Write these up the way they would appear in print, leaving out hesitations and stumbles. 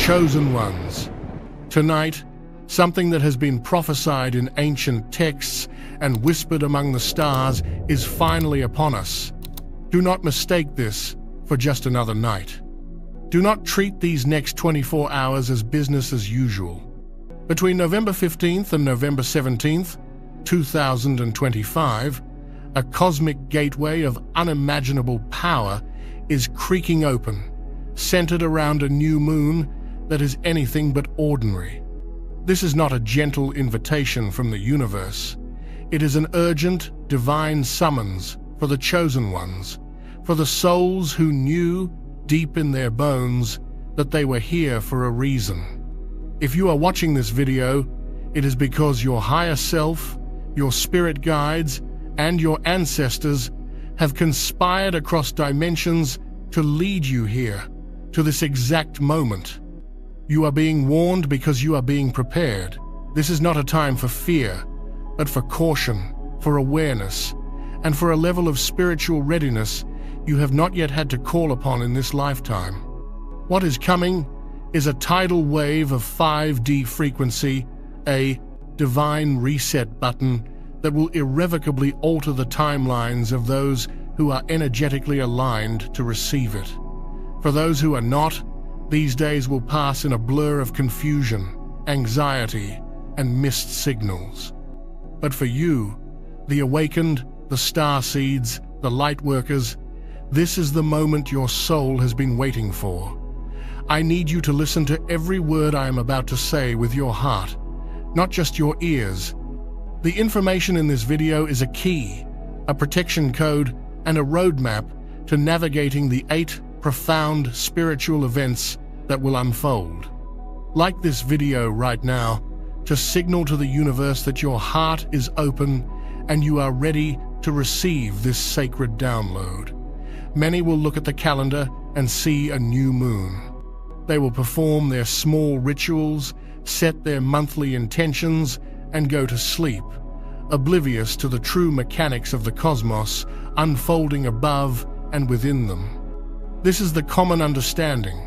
chosen ones. Tonight, something that has been prophesied in ancient texts and whispered among the stars is finally upon us. Do not mistake this for just another night. Do not treat these next 24 hours as business as usual. Between November 15th and November 17th, 2025, a cosmic gateway of unimaginable power is creaking open, centered around a new moon that is anything but ordinary. This is not a gentle invitation from the universe. It is an urgent, divine summons for the chosen ones, for the souls who knew deep in their bones that they were here for a reason. If you are watching this video, it is because your higher self, your spirit guides, and your ancestors have conspired across dimensions to lead you here, to this exact moment. You are being warned because you are being prepared. This is not a time for fear, but for caution, for awareness, and for a level of spiritual readiness you have not yet had to call upon in this lifetime. What is coming is a tidal wave of 5D frequency, a divine reset button that will irrevocably alter the timelines of those who are energetically aligned to receive it. For those who are not, these days will pass in a blur of confusion, anxiety, and missed signals. But for you, the awakened, the star seeds, the light workers, this is the moment your soul has been waiting for. I need you to listen to every word I am about to say with your heart, not just your ears. The information in this video is a key, a protection code, and a roadmap to navigating the 8 profound spiritual events that will unfold. Like this video right now to signal to the universe that your heart is open and you are ready to receive this sacred download. Many will look at the calendar and see a new moon. They will perform their small rituals, set their monthly intentions, and go to sleep, oblivious to the true mechanics of the cosmos unfolding above and within them. This is the common understanding,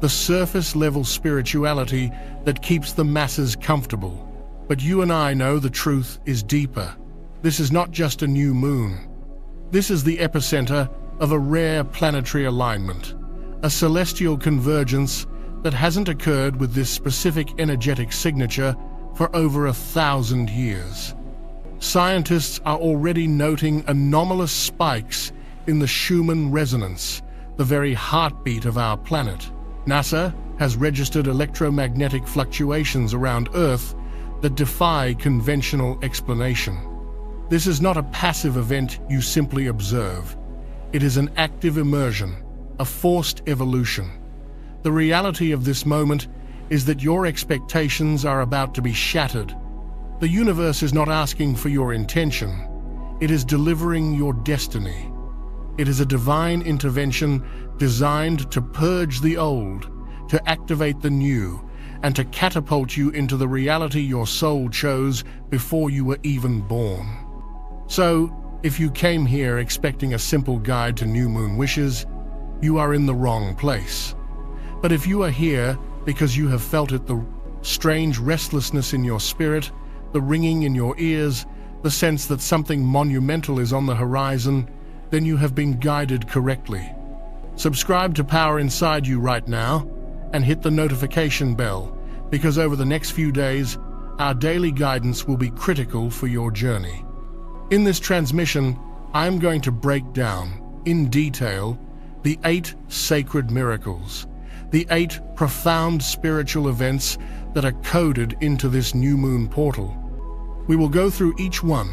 the surface-level spirituality that keeps the masses comfortable. But you and I know the truth is deeper. This is not just a new moon. This is the epicenter of a rare planetary alignment, a celestial convergence that hasn't occurred with this specific energetic signature for over 1,000 years. Scientists are already noting anomalous spikes in the Schumann resonance, the very heartbeat of our planet. NASA has registered electromagnetic fluctuations around Earth that defy conventional explanation. This is not a passive event you simply observe. It is an active immersion, a forced evolution. The reality of this moment is that your expectations are about to be shattered. The universe is not asking for your intention. It is delivering your destiny. It is a divine intervention designed to purge the old, to activate the new, and to catapult you into the reality your soul chose before you were even born. So, if you came here expecting a simple guide to new moon wishes, you are in the wrong place. But if you are here because you have felt it, the strange restlessness in your spirit, the ringing in your ears, the sense that something monumental is on the horizon, then you have been guided correctly. Subscribe to Power Inside You right now and hit the notification bell, because over the next few days, our daily guidance will be critical for your journey. In this transmission, I am going to break down, in detail, the 8 sacred miracles, the 8 profound spiritual events that are coded into this new moon portal. We will go through each one,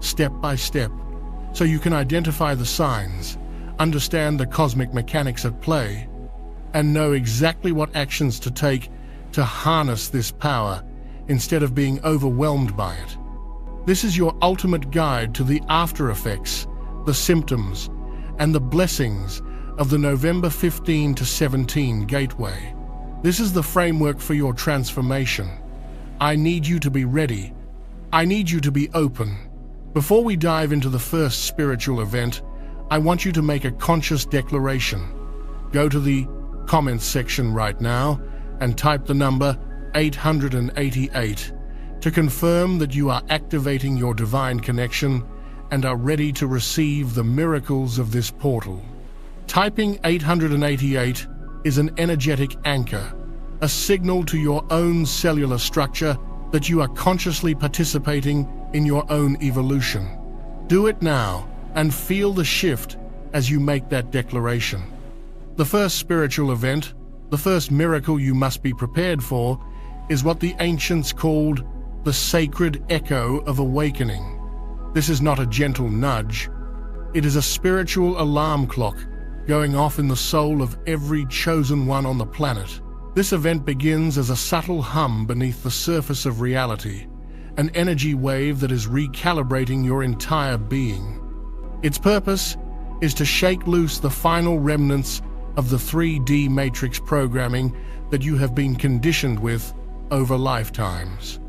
step by step, so you can identify the signs, understand the cosmic mechanics at play, and know exactly what actions to take to harness this power instead of being overwhelmed by it. This is your ultimate guide to the after effects, the symptoms, and the blessings of the November 15 to 17 gateway. This is the framework for your transformation. I need you to be ready. I need you to be open. Before we dive into the first spiritual event, I want you to make a conscious declaration. Go to the comments section right now and type the number 888 to confirm that you are activating your divine connection and are ready to receive the miracles of this portal. Typing 888 is an energetic anchor, a signal to your own cellular structure that you are consciously participating in your own evolution. Do it now and feel the shift as you make that declaration. The first spiritual event, the first miracle you must be prepared for, is what the ancients called the sacred echo of awakening. This is not a gentle nudge. It is a spiritual alarm clock going off in the soul of every chosen one on the planet. This event begins as a subtle hum beneath the surface of reality, an energy wave that is recalibrating your entire being. Its purpose is to shake loose the final remnants of the 3D matrix programming that you have been conditioned with over lifetimes.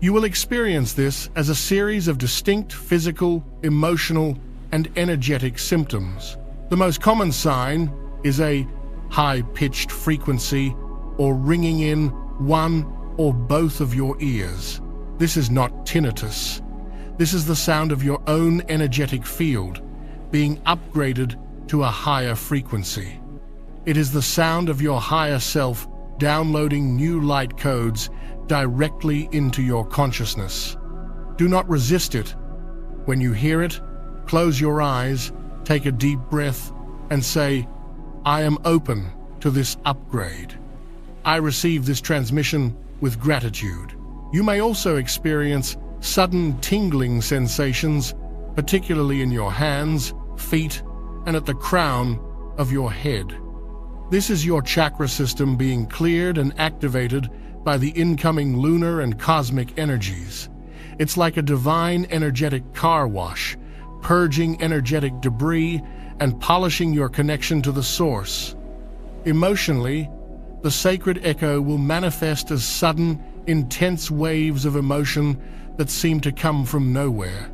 You will experience this as a series of distinct physical, emotional, and energetic symptoms. The most common sign is a high-pitched frequency or ringing in one or both of your ears. This is not tinnitus. This is the sound of your own energetic field being upgraded to a higher frequency. It is the sound of your higher self downloading new light codes directly into your consciousness. Do not resist it. When you hear it, close your eyes, take a deep breath, and say, "I am open to this upgrade. I receive this transmission with gratitude." You may also experience sudden tingling sensations, particularly in your hands, feet, and at the crown of your head. This is your chakra system being cleared and activated by the incoming lunar and cosmic energies. It's like a divine energetic car wash, purging energetic debris and polishing your connection to the source. Emotionally, the sacred echo will manifest as sudden, intense waves of emotion that seem to come from nowhere.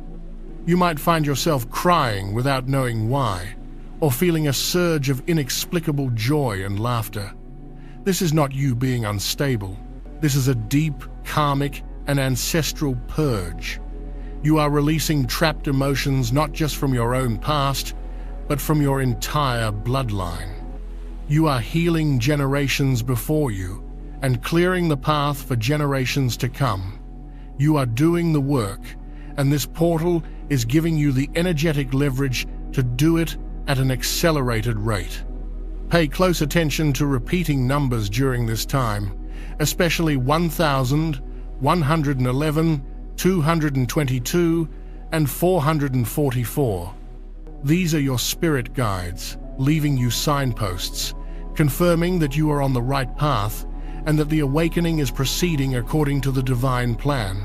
You might find yourself crying without knowing why, or feeling a surge of inexplicable joy and laughter. This is not you being unstable. This is a deep, karmic, and ancestral purge. You are releasing trapped emotions not just from your own past, but from your entire bloodline. You are healing generations before you and clearing the path for generations to come. You are doing the work, and this portal is giving you the energetic leverage to do it at an accelerated rate. Pay close attention to repeating numbers during this time, especially 1,000, 111, 222, and 444. These are your spirit guides, leaving you signposts, confirming that you are on the right path and that the awakening is proceeding according to the divine plan.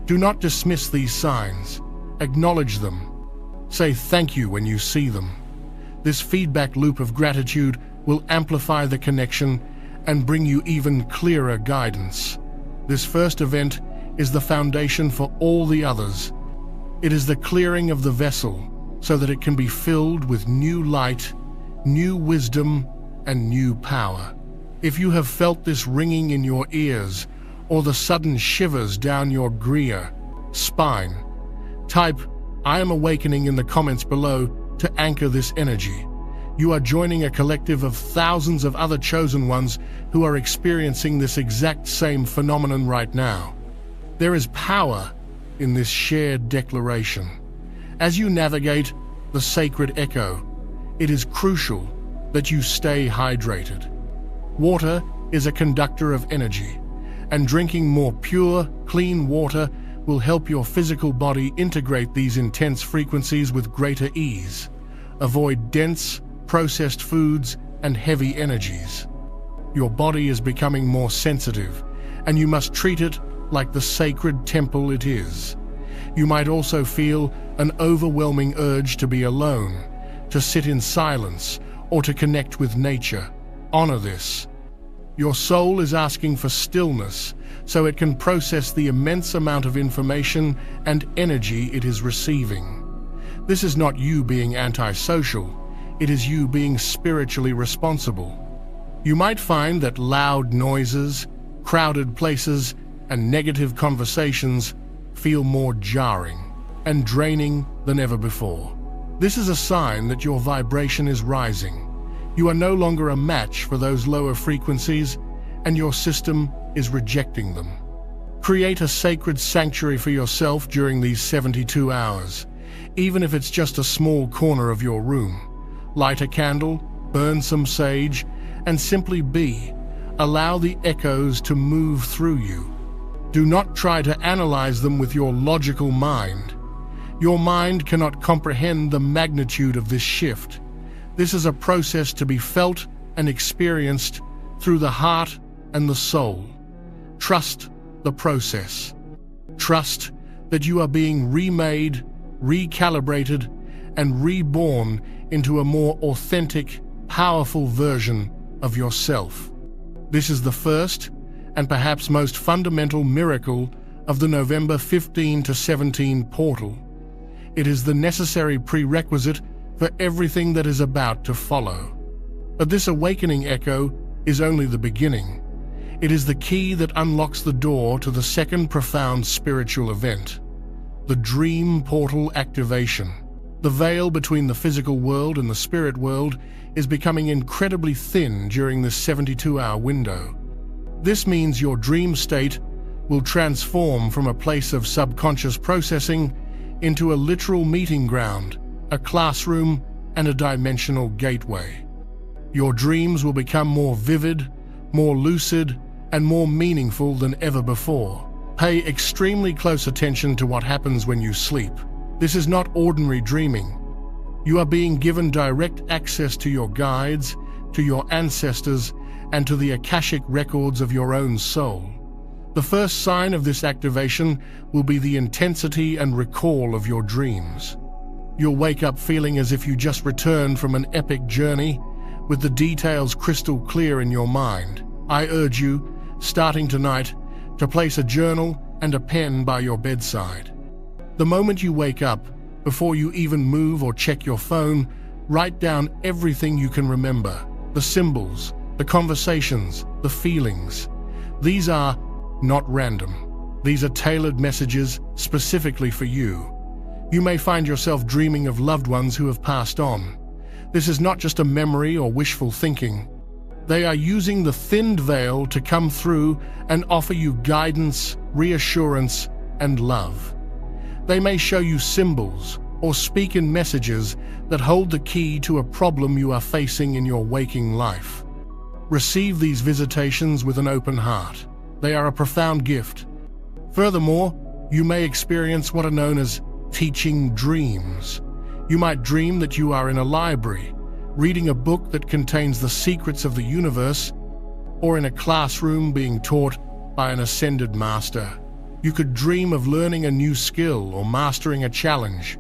Do not dismiss these signs. Acknowledge them. Say thank you when you see them. This feedback loop of gratitude will amplify the connection and bring you even clearer guidance. This first event is the foundation for all the others. It is the clearing of the vessel so that it can be filled with new light, new wisdom, and new power. If you have felt this ringing in your ears or the sudden shivers down your spine, type "I am awakening" in the comments below to anchor this energy. You are joining a collective of thousands of other chosen ones who are experiencing this exact same phenomenon right now. There is power in this shared declaration. As you navigate the sacred echo, it is crucial that you stay hydrated. Water is a conductor of energy, and drinking more pure, clean water will help your physical body integrate these intense frequencies with greater ease. Avoid dense, processed foods and heavy energies. Your body is becoming more sensitive, and you must treat it like the sacred temple it is. You might also feel an overwhelming urge to be alone, to sit in silence, or to connect with nature. Honor this. Your soul is asking for stillness so it can process the immense amount of information and energy it is receiving. This is not you being antisocial, it is you being spiritually responsible. You might find that loud noises, crowded places, and negative conversations feel more jarring and draining than ever before. This is a sign that your vibration is rising. You are no longer a match for those lower frequencies, and your system is rejecting them. Create a sacred sanctuary for yourself during these 72 hours, even if it's just a small corner of your room. Light a candle, burn some sage, and simply be. Allow the echoes to move through you. Do not try to analyze them with your logical mind. Your mind cannot comprehend the magnitude of this shift. This is a process to be felt and experienced through the heart and the soul. Trust the process. Trust that you are being remade, recalibrated, and reborn into a more authentic, powerful version of yourself. This is the first and perhaps most fundamental miracle of the November 15 to 17 portal. It is the necessary prerequisite for everything that is about to follow. But this awakening echo is only the beginning. It is the key that unlocks the door to the second profound spiritual event, the dream portal activation. The veil between the physical world and the spirit world is becoming incredibly thin during this 72-hour window. This means your dream state will transform from a place of subconscious processing into a literal meeting ground, a classroom, and a dimensional gateway. Your dreams will become more vivid, more lucid, and more meaningful than ever before. Pay extremely close attention to what happens when you sleep. This is not ordinary dreaming. You are being given direct access to your guides, to your ancestors, and to the Akashic records of your own soul. The first sign of this activation will be the intensity and recall of your dreams. You'll wake up feeling as if you just returned from an epic journey, with the details crystal clear in your mind. I urge you, starting tonight, to place a journal and a pen by your bedside. The moment you wake up, before you even move or check your phone, write down everything you can remember, the symbols, the conversations, the feelings. These are not random. These are tailored messages specifically for you. You may find yourself dreaming of loved ones who have passed on. This is not just a memory or wishful thinking. They are using the thinned veil to come through and offer you guidance, reassurance, and love. They may show you symbols or speak in messages that hold the key to a problem you are facing in your waking life. Receive these visitations with an open heart. They are a profound gift. Furthermore, you may experience what are known as teaching dreams. You might dream that you are in a library, reading a book that contains the secrets of the universe, or in a classroom being taught by an ascended master. You could dream of learning a new skill or mastering a challenge.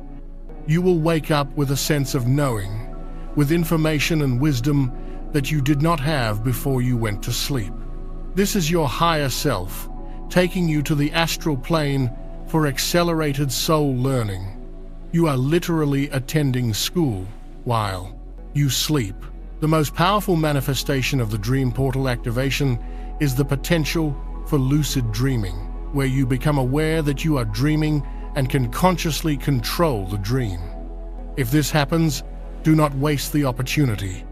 You will wake up with a sense of knowing, with information and wisdom that you did not have before you went to sleep. This is your higher self, taking you to the astral plane for accelerated soul learning. You are literally attending school while you sleep. The most powerful manifestation of the dream portal activation is the potential for lucid dreaming, where you become aware that you are dreaming and can consciously control the dream. If this happens, do not waste the opportunity.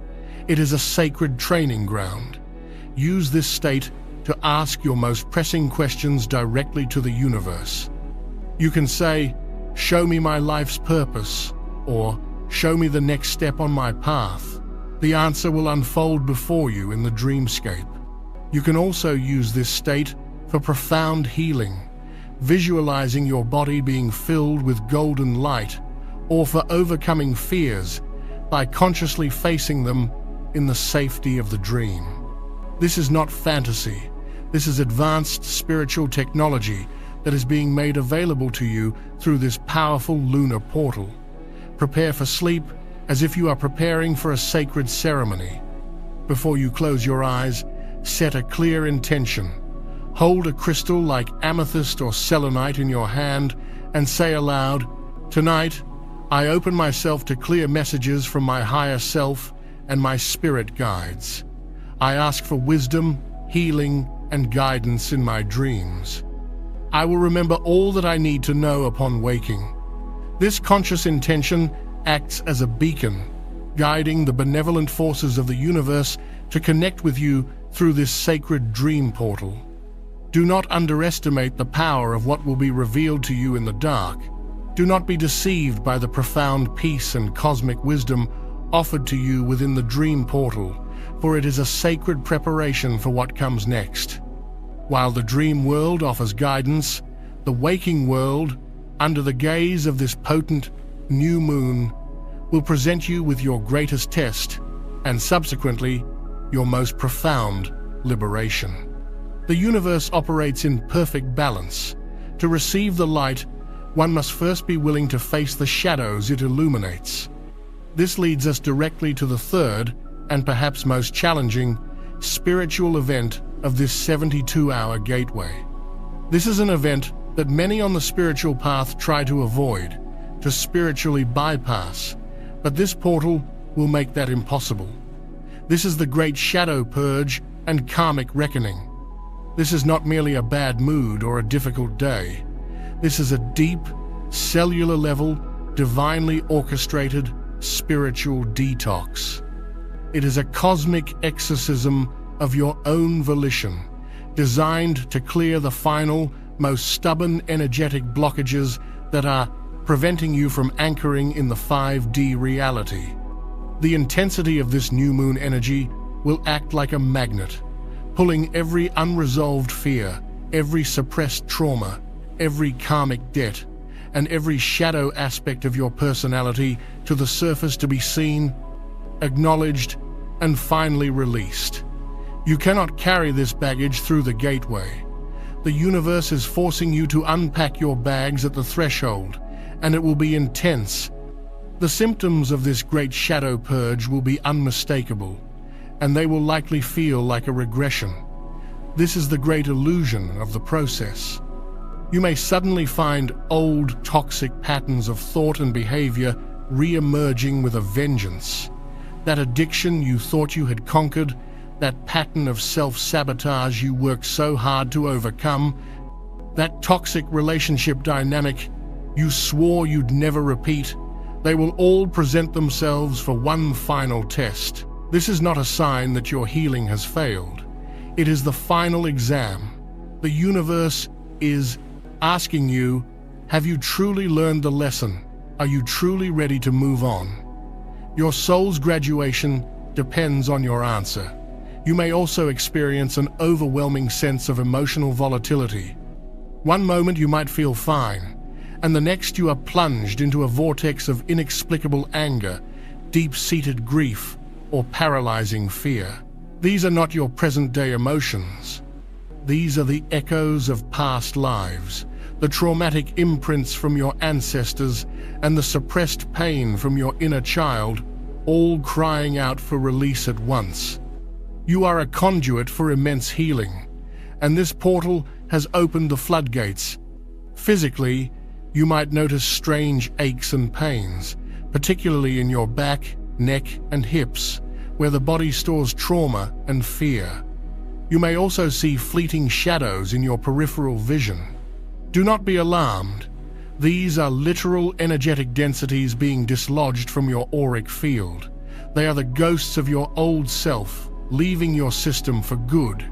It is a sacred training ground. Use this state to ask your most pressing questions directly to the universe. You can say, "Show me my life's purpose," or "Show me the next step on my path." The answer will unfold before you in the dreamscape. You can also use this state for profound healing, visualizing your body being filled with golden light, or for overcoming fears by consciously facing them in the safety of the dream. This is not fantasy. This is advanced spiritual technology that is being made available to you through this powerful lunar portal. Prepare for sleep as if you are preparing for a sacred ceremony. Before you close your eyes, set a clear intention. Hold a crystal like amethyst or selenite in your hand and say aloud, "Tonight, I open myself to clear messages from my higher self and my spirit guides. I ask for wisdom, healing, and guidance in my dreams. I will remember all that I need to know upon waking. This conscious intention acts as a beacon, guiding the benevolent forces of the universe to connect with you through this sacred dream portal. Do not underestimate the power of what will be revealed to you in the dark. Do not be deceived by the profound peace and cosmic wisdom offered to you within the dream portal, for it is a sacred preparation for what comes next. While the dream world offers guidance, the waking world, under the gaze of this potent new moon, will present you with your greatest test and subsequently your most profound liberation. The universe operates in perfect balance. To receive the light, one must first be willing to face the shadows it illuminates. This leads us directly to the third, and perhaps most challenging, spiritual event of this 72-hour gateway. This is an event that many on the spiritual path try to avoid, to spiritually bypass, but this portal will make that impossible. This is the great shadow purge and karmic reckoning. This is not merely a bad mood or a difficult day. This is a deep, cellular level, divinely orchestrated spiritual detox. It is a cosmic exorcism of your own volition, designed to clear the final, most stubborn energetic blockages that are preventing you from anchoring in the 5D reality. The intensity of this new moon energy will act like a magnet, pulling every unresolved fear, every suppressed trauma, every karmic debt, and every shadow aspect of your personality to the surface to be seen, acknowledged, and finally released. You cannot carry this baggage through the gateway. The universe is forcing you to unpack your bags at the threshold, and it will be intense. The symptoms of this great shadow purge will be unmistakable, and they will likely feel like a regression. This is the great illusion of the process. You may suddenly find old, toxic patterns of thought and behavior re-emerging with a vengeance. That addiction you thought you had conquered, that pattern of self-sabotage you worked so hard to overcome, that toxic relationship dynamic you swore you'd never repeat, they will all present themselves for one final test. This is not a sign that your healing has failed. It is the final exam. The universe is asking you, have you truly learned the lesson? Are you truly ready to move on? Your soul's graduation depends on your answer. You may also experience an overwhelming sense of emotional volatility. One moment you might feel fine, and the next you are plunged into a vortex of inexplicable anger, deep-seated grief, or paralyzing fear. These are not your present-day emotions. These are the echoes of past lives, the traumatic imprints from your ancestors, and the suppressed pain from your inner child, all crying out for release at once. You are a conduit for immense healing, and this portal has opened the floodgates. Physically, you might notice strange aches and pains, particularly in your back, neck, and hips, where the body stores trauma and fear. You may also see fleeting shadows in your peripheral vision. Do not be alarmed. These are literal energetic densities being dislodged from your auric field. They are the ghosts of your old self, leaving your system for good.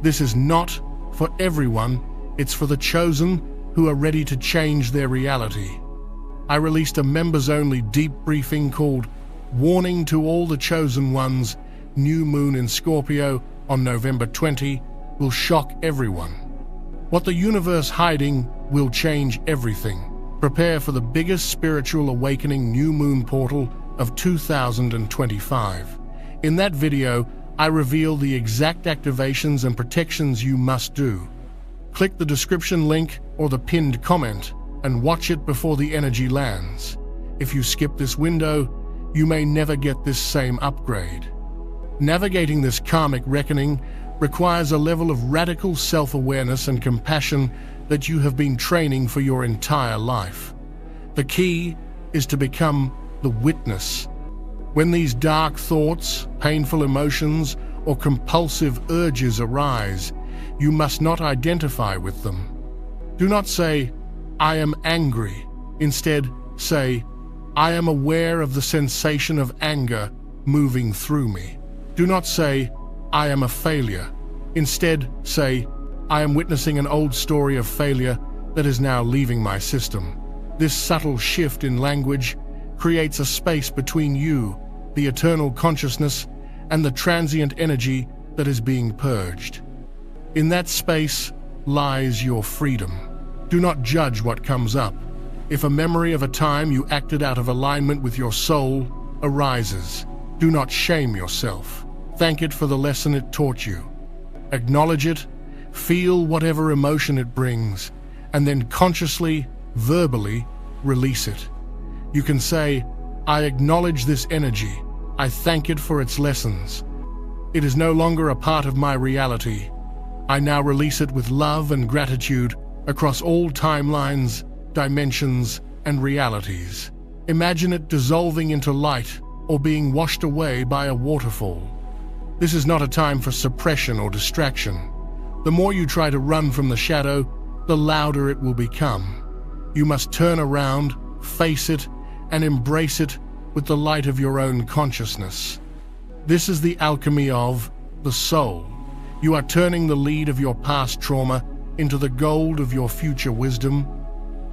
This is not for everyone, it's for the chosen who are ready to change their reality. I released a members-only deep briefing called Warning to All the Chosen Ones. New Moon in Scorpio on November 20 will shock everyone. What the universe hiding will change everything. Prepare for the biggest spiritual awakening new moon portal of 2025. In that video, I reveal the exact activations and protections you must do. Click the description link or the pinned comment and watch it before the energy lands. If you skip this window, you may never get this same upgrade. Navigating this karmic reckoning requires a level of radical self-awareness and compassion that you have been training for your entire life. The key is to become the witness. When these dark thoughts, painful emotions, or compulsive urges arise, you must not identify with them. Do not say, "I am angry." Instead, say, "I am aware of the sensation of anger moving through me." Do not say, "I am a failure." Instead, say, "I am witnessing an old story of failure that is now leaving my system." This subtle shift in language creates a space between you, the eternal consciousness, and the transient energy that is being purged. In that space lies your freedom. Do not judge what comes up. If a memory of a time you acted out of alignment with your soul arises, do not shame yourself. Thank it for the lesson it taught you. Acknowledge it, feel whatever emotion it brings, and then consciously, verbally, release it. You can say, "I acknowledge this energy. I thank it for its lessons. It is no longer a part of my reality. I now release it with love and gratitude across all timelines, dimensions, and realities." Imagine it dissolving into light or being washed away by a waterfall. This is not a time for suppression or distraction. The more you try to run from the shadow, the louder it will become. You must turn around, face it, and embrace it with the light of your own consciousness. This is the alchemy of the soul. You are turning the lead of your past trauma into the gold of your future wisdom.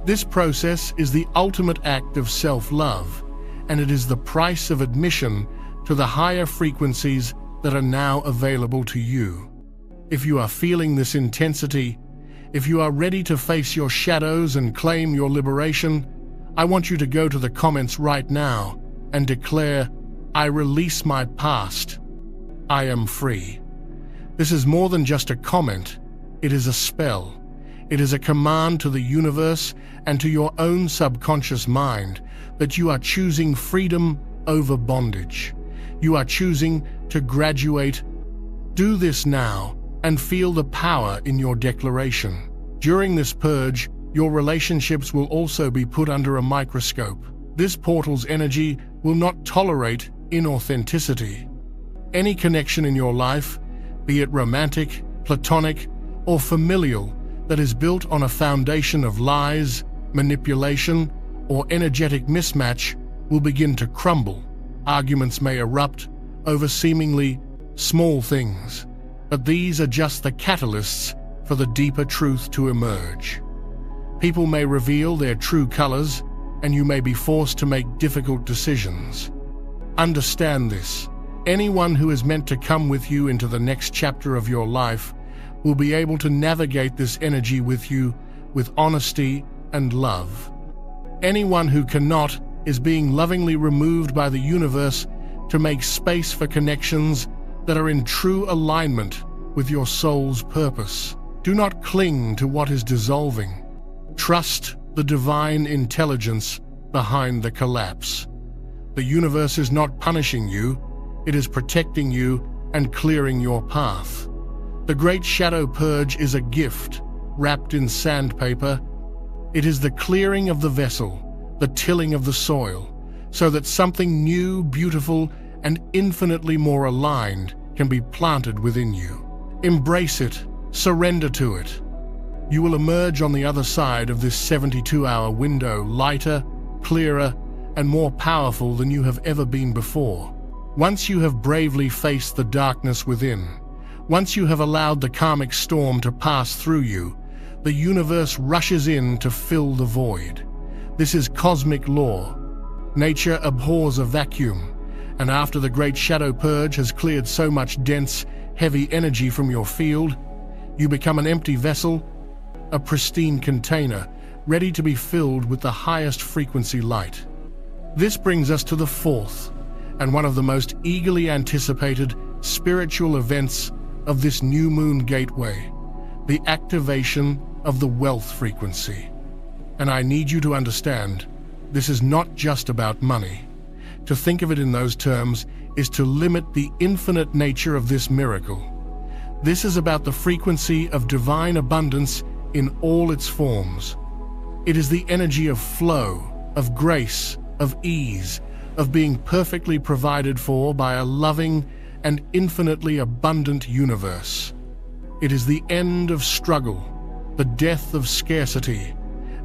This process is the ultimate act of self-love, and it is the price of admission to the higher frequencies that are now available to you. If you are feeling this intensity, if you are ready to face your shadows and claim your liberation, I want you to go to the comments right now and declare, "I release my past. I am free." This is more than just a comment. It is a spell. It is a command to the universe and to your own subconscious mind that you are choosing freedom over bondage. You are choosing to graduate. Do this now and feel the power in your declaration. During this purge, your relationships will also be put under a microscope. This portal's energy will not tolerate inauthenticity. Any connection in your life, be it romantic, platonic, or familial, that is built on a foundation of lies, manipulation, or energetic mismatch will begin to crumble. Arguments may erupt over seemingly small things, but these are just the catalysts for the deeper truth to emerge. People may reveal their true colors, and you may be forced to make difficult decisions. Understand this. Anyone who is meant to come with you into the next chapter of your life will be able to navigate this energy with you with honesty and love. Anyone who cannot is being lovingly removed by the universe to make space for connections that are in true alignment with your soul's purpose. Do not cling to what is dissolving. Trust the divine intelligence behind the collapse. The universe is not punishing you, it is protecting you and clearing your path. The Great Shadow Purge is a gift wrapped in sandpaper. It is the clearing of the vessel, the tilling of the soil, so that something new, beautiful, and infinitely more aligned can be planted within you. Embrace it, surrender to it. You will emerge on the other side of this 72-hour window lighter, clearer, and more powerful than you have ever been before. Once you have bravely faced the darkness within, once you have allowed the karmic storm to pass through you, the universe rushes in to fill the void. This is cosmic law. Nature abhors a vacuum, and after the Great Shadow Purge has cleared so much dense, heavy energy from your field, you become an empty vessel, a pristine container, ready to be filled with the highest frequency light. This brings us to the fourth, and one of the most eagerly anticipated spiritual events of this new moon gateway, the activation of the wealth frequency. And I need you to understand, this is not just about money. To think of it in those terms is to limit the infinite nature of this miracle. This is about the frequency of divine abundance in all its forms. It is the energy of flow, of grace, of ease, of being perfectly provided for by a loving and infinitely abundant universe. It is the end of struggle, the death of scarcity,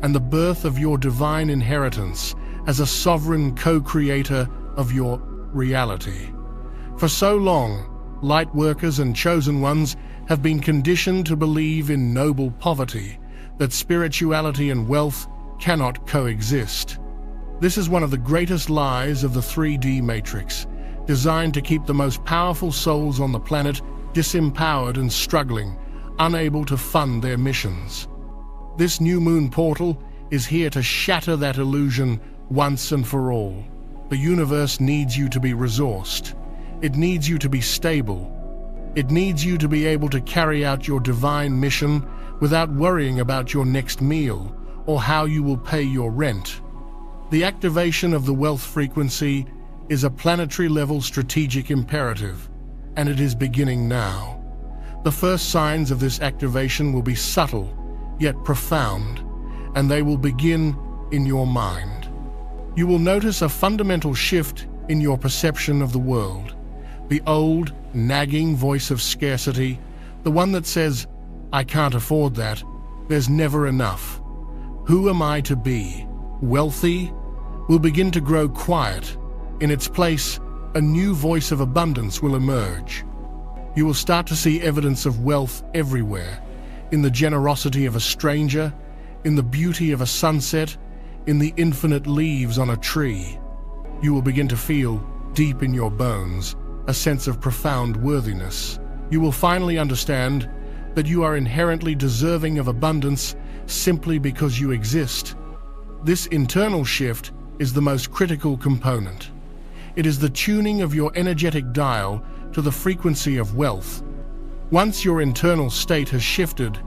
and the birth of your divine inheritance as a sovereign co-creator of your reality. For so long, light workers and chosen ones have been conditioned to believe in noble poverty, that spirituality and wealth cannot coexist. This is one of the greatest lies of the 3D matrix, designed to keep the most powerful souls on the planet disempowered and struggling, unable to fund their missions. This new moon portal is here to shatter that illusion once and for all. The universe needs you to be resourced. It needs you to be stable. It needs you to be able to carry out your divine mission without worrying about your next meal or how you will pay your rent. The activation of the wealth frequency is a planetary-level strategic imperative, and it is beginning now. The first signs of this activation will be subtle, yet profound, and they will begin in your mind. You will notice a fundamental shift in your perception of the world. The old, nagging voice of scarcity, the one that says, "I can't afford that, there's never enough. Who am I to be? Wealthy?" will begin to grow quiet. In its place, a new voice of abundance will emerge. You will start to see evidence of wealth everywhere, in the generosity of a stranger, in the beauty of a sunset, in the infinite leaves on a tree. You will begin to feel, deep in your bones, a sense of profound worthiness. You will finally understand that you are inherently deserving of abundance simply because you exist. This internal shift is the most critical component. It is the tuning of your energetic dial to the frequency of wealth. Once your internal state has shifted,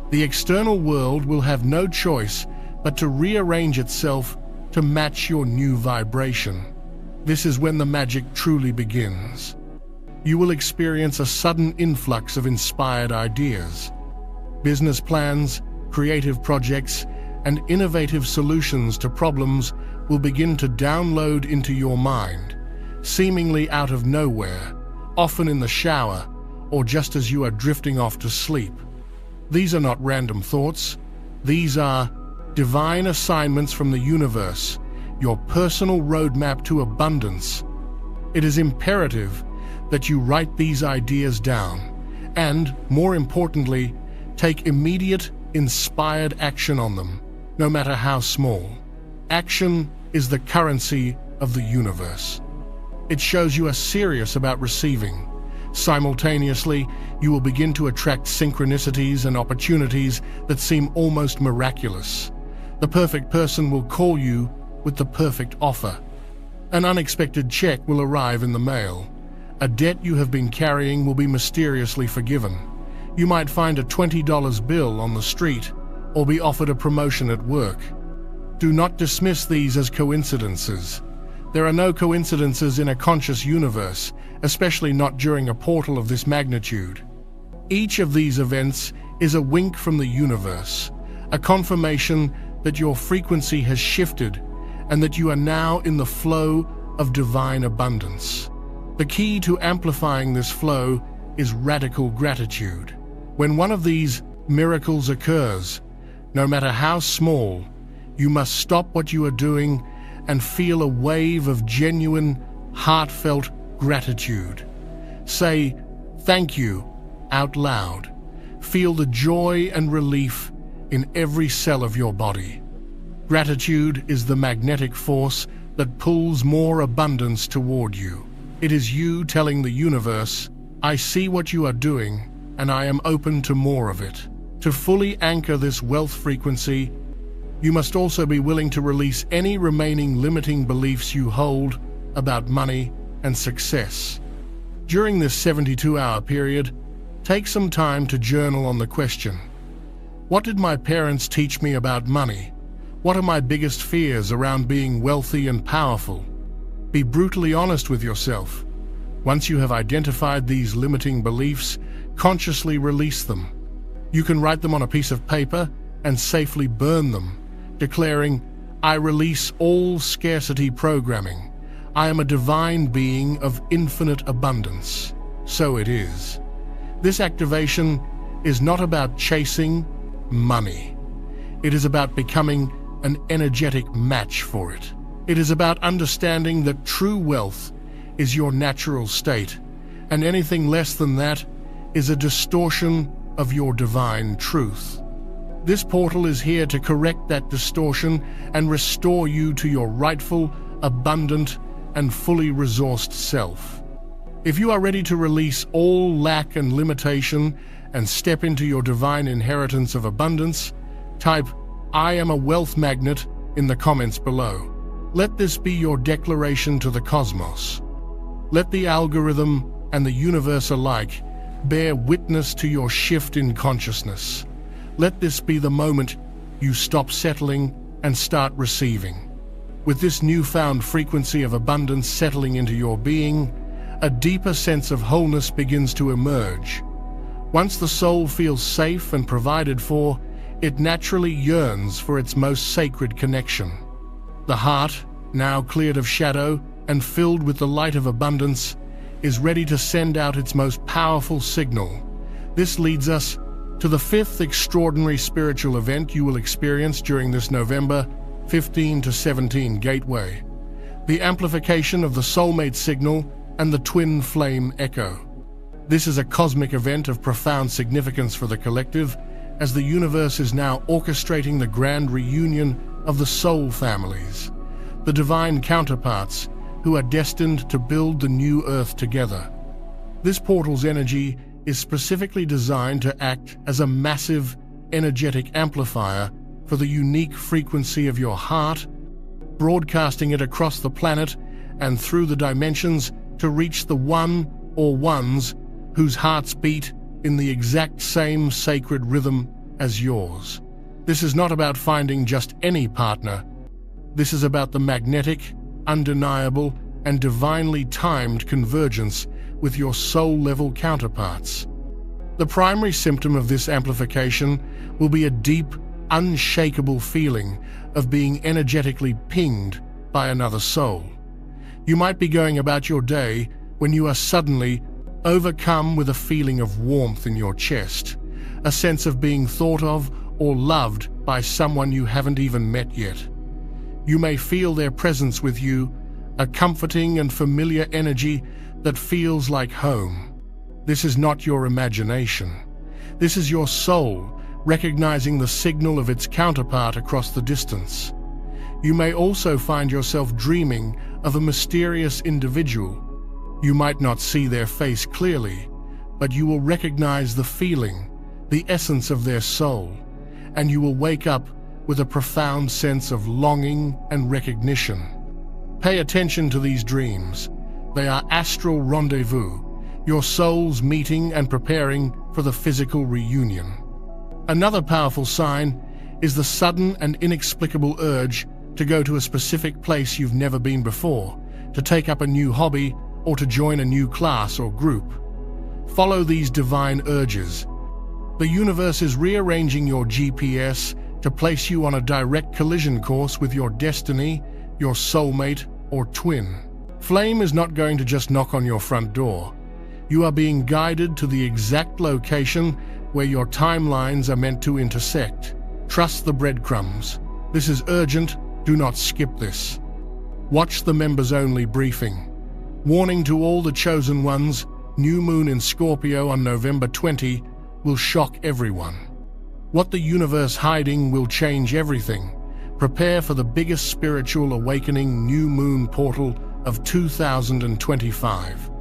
the external world will have no choice but to rearrange itself to match your new vibration. This is when the magic truly begins. You will experience a sudden influx of inspired ideas. Business plans, creative projects, and innovative solutions to problems will begin to download into your mind, seemingly out of nowhere, often in the shower, or just as you are drifting off to sleep. These are not random thoughts. These are divine assignments from the universe, your personal roadmap to abundance. It is imperative that you write these ideas down and, more importantly, take immediate, inspired action on them, no matter how small. Action is the currency of the universe. It shows you are serious about receiving. Simultaneously, you will begin to attract synchronicities and opportunities that seem almost miraculous. The perfect person will call you with the perfect offer. An unexpected check will arrive in the mail. A debt you have been carrying will be mysteriously forgiven. You might find a $20 bill on the street or be offered a promotion at work. Do not dismiss these as coincidences. There are no coincidences in a conscious universe, especially not during a portal of this magnitude. Each of these events is a wink from the universe, a confirmation that your frequency has shifted and that you are now in the flow of divine abundance. The key to amplifying this flow is radical gratitude. When one of these miracles occurs, no matter how small, you must stop what you are doing and feel a wave of genuine, heartfelt gratitude. Say, "Thank you," out loud. Feel the joy and relief in every cell of your body. Gratitude is the magnetic force that pulls more abundance toward you. It is you telling the universe, "I see what you are doing, and I am open to more of it." To fully anchor this wealth frequency, you must also be willing to release any remaining limiting beliefs you hold about money and success. During this 72-hour period, take some time to journal on the question: what did my parents teach me about money? What are my biggest fears around being wealthy and powerful? Be brutally honest with yourself. Once you have identified these limiting beliefs, consciously release them. You can write them on a piece of paper and safely burn them, declaring, "I release all scarcity programming. I am a divine being of infinite abundance." so it is. This activation is not about chasing money. It is about becoming an energetic match for it. It is about understanding that true wealth is your natural state, and anything less than that is a distortion of your divine truth. This portal is here to correct that distortion and restore you to your rightful, abundant, and fully resourced self. If you are ready to release all lack and limitation and step into your divine inheritance of abundance, type "I am a wealth magnet" in the comments below. Let this be your declaration to the cosmos. Let the algorithm and the universe alike bear witness to your shift in consciousness. Let this be the moment you stop settling and start receiving. With this newfound frequency of abundance settling into your being, a deeper sense of wholeness begins to emerge. Once the soul feels safe and provided for, it naturally yearns for its most sacred connection. The heart, now cleared of shadow and filled with the light of abundance, is ready to send out its most powerful signal. This leads us to the fifth extraordinary spiritual event you will experience during this November 15 to 17 gateway: the amplification of the soulmate signal and the twin flame echo. This is a cosmic event of profound significance for the collective, as the universe is now orchestrating the grand reunion of the soul families, the divine counterparts who are destined to build the new earth together. This portal's energy is specifically designed to act as a massive, energetic amplifier for the unique frequency of your heart, broadcasting it across the planet and through the dimensions to reach the one or ones whose hearts beat in the exact same sacred rhythm as yours. This is not about finding just any partner. This is about the magnetic, undeniable, and divinely timed convergence with your soul-level counterparts. The primary symptom of this amplification will be a deep, unshakable feeling of being energetically pinged by another soul. You might be going about your day when you are suddenly overcome with a feeling of warmth in your chest, a sense of being thought of or loved by someone you haven't even met yet. You may feel their presence with you, a comforting and familiar energy that feels like home. This is not your imagination. This is your soul recognizing the signal of its counterpart across the distance. You may also find yourself dreaming of a mysterious individual. You might not see their face clearly, but you will recognize the feeling, the essence of their soul, and you will wake up with a profound sense of longing and recognition. Pay attention to these dreams. They are astral rendezvous, your souls meeting and preparing for the physical reunion. Another powerful sign is the sudden and inexplicable urge to go to a specific place you've never been before, to take up a new hobby, or to join a new class or group. Follow these divine urges. The universe is rearranging your GPS to place you on a direct collision course with your destiny, your soulmate, or twin. Flame is not going to just knock on your front door. You are being guided to the exact location where your timelines are meant to intersect. Trust the breadcrumbs. This is urgent. Do not skip this. Watch the members-only briefing. Warning to all the chosen ones, new moon in Scorpio on November 20 will shock everyone. What the universe hiding will change everything. Prepare for the biggest spiritual awakening new moon portal of 2025.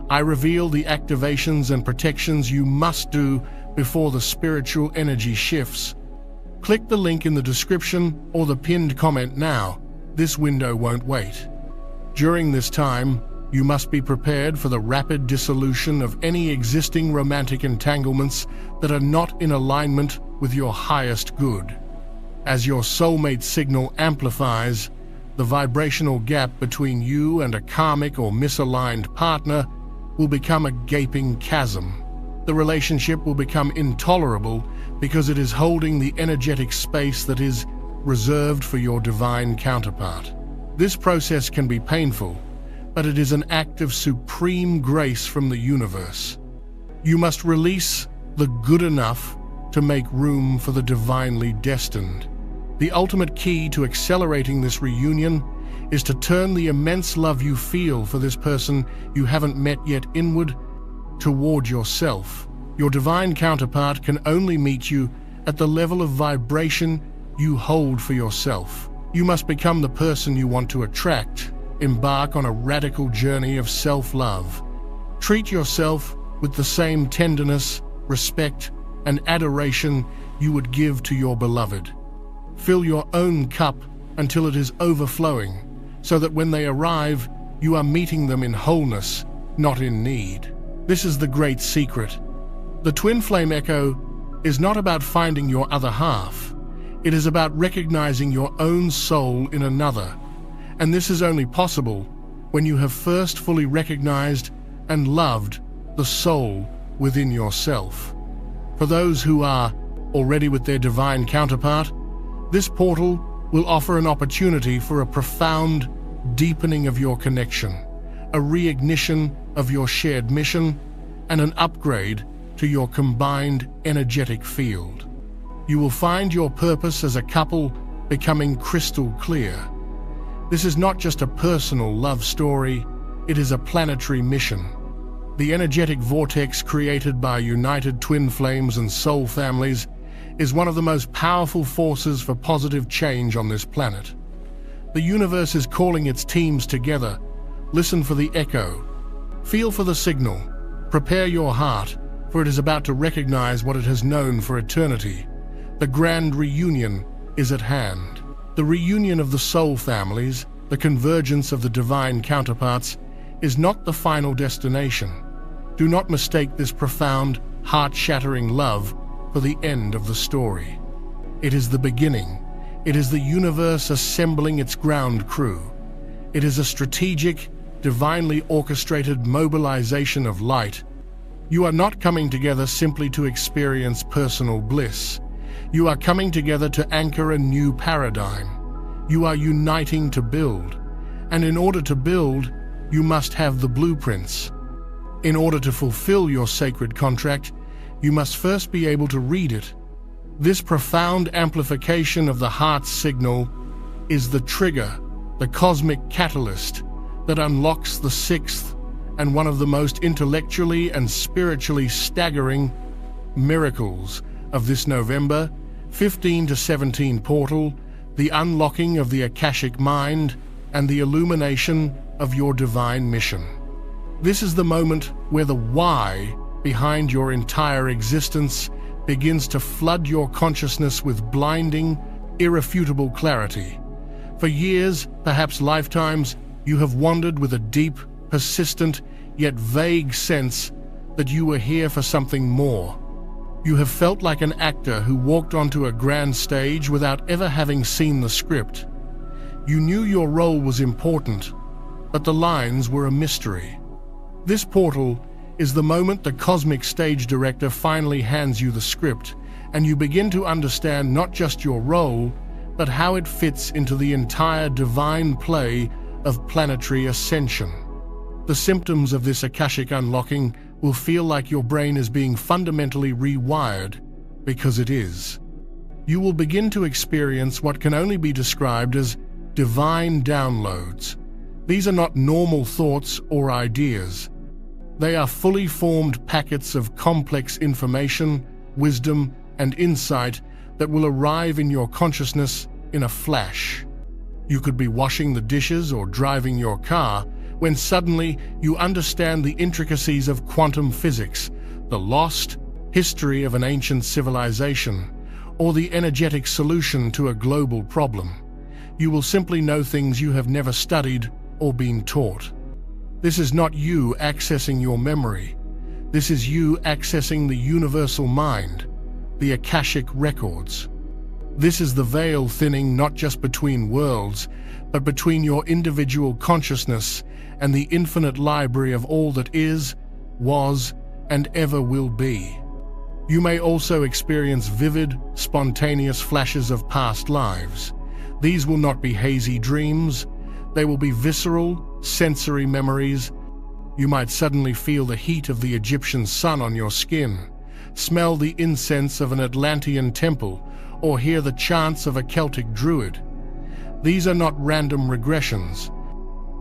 I reveal the activations and protections you must do before the spiritual energy shifts. Click the link in the description or the pinned comment now. This window won't wait. During this time, you must be prepared for the rapid dissolution of any existing romantic entanglements that are not in alignment with your highest good. As your soulmate signal amplifies, the vibrational gap between you and a karmic or misaligned partner will become a gaping chasm. The relationship will become intolerable because it is holding the energetic space that is reserved for your divine counterpart. This process can be painful, but it is an act of supreme grace from the universe. You must release the good enough to make room for the divinely destined. The ultimate key to accelerating this reunion is to turn the immense love you feel for this person you haven't met yet inward toward yourself. Your divine counterpart can only meet you at the level of vibration you hold for yourself. You must become the person you want to attract. Embark on a radical journey of self-love. Treat yourself with the same tenderness, respect, and adoration you would give to your beloved. Fill your own cup until it is overflowing, so that when they arrive, you are meeting them in wholeness, not in need. This is the great secret. The twin flame echo is not about finding your other half. It is about recognizing your own soul in another. And this is only possible when you have first fully recognized and loved the soul within yourself. For those who are already with their divine counterpart, this portal will offer an opportunity for a profound deepening of your connection, a reignition of your shared mission, and an upgrade to your combined energetic field. You will find your purpose as a couple becoming crystal clear. This is not just a personal love story, it is a planetary mission. The energetic vortex created by united twin flames and soul families is one of the most powerful forces for positive change on this planet. The universe is calling its teams together. Listen for the echo. Feel for the signal. Prepare your heart, for it is about to recognize what it has known for eternity. The grand reunion is at hand. The reunion of the soul families, the convergence of the divine counterparts, is not the final destination. Do not mistake this profound, heart-shattering love for the end of the story. It is the beginning. It is the universe assembling its ground crew. It is a strategic, divinely orchestrated mobilization of light. You are not coming together simply to experience personal bliss. You are coming together to anchor a new paradigm. You are uniting to build. And in order to build, you must have the blueprints. In order to fulfill your sacred contract, you must first be able to read it. This profound amplification of the heart's signal is the trigger, the cosmic catalyst that unlocks the sixth and one of the most intellectually and spiritually staggering miracles of this November 15 to 17 portal, the unlocking of the Akashic mind and the illumination of your divine mission. This is the moment where the why behind your entire existence begins to flood your consciousness with blinding, irrefutable clarity. For years, perhaps lifetimes, you have wandered with a deep, persistent, yet vague sense that you were here for something more. You have felt like an actor who walked onto a grand stage without ever having seen the script. You knew your role was important, but the lines were a mystery. This portal is the moment the cosmic stage director finally hands you the script, and you begin to understand not just your role, but how it fits into the entire divine play of planetary ascension. The symptoms of this Akashic unlocking will feel like your brain is being fundamentally rewired, because it is. You will begin to experience what can only be described as divine downloads. These are not normal thoughts or ideas. They are fully formed packets of complex information, wisdom, and insight that will arrive in your consciousness in a flash. You could be washing the dishes or driving your car when suddenly you understand the intricacies of quantum physics, the lost history of an ancient civilization, or the energetic solution to a global problem. You will simply know things you have never studied or been taught. This is not you accessing your memory. This is you accessing the universal mind, the Akashic records. This is the veil thinning not just between worlds, but between your individual consciousness and the infinite library of all that is, was, and ever will be. You may also experience vivid, spontaneous flashes of past lives. These will not be hazy dreams. They will be visceral, sensory memories. You might suddenly feel the heat of the Egyptian sun on your skin, smell the incense of an Atlantean temple, or hear the chants of a Celtic druid. These are not random regressions.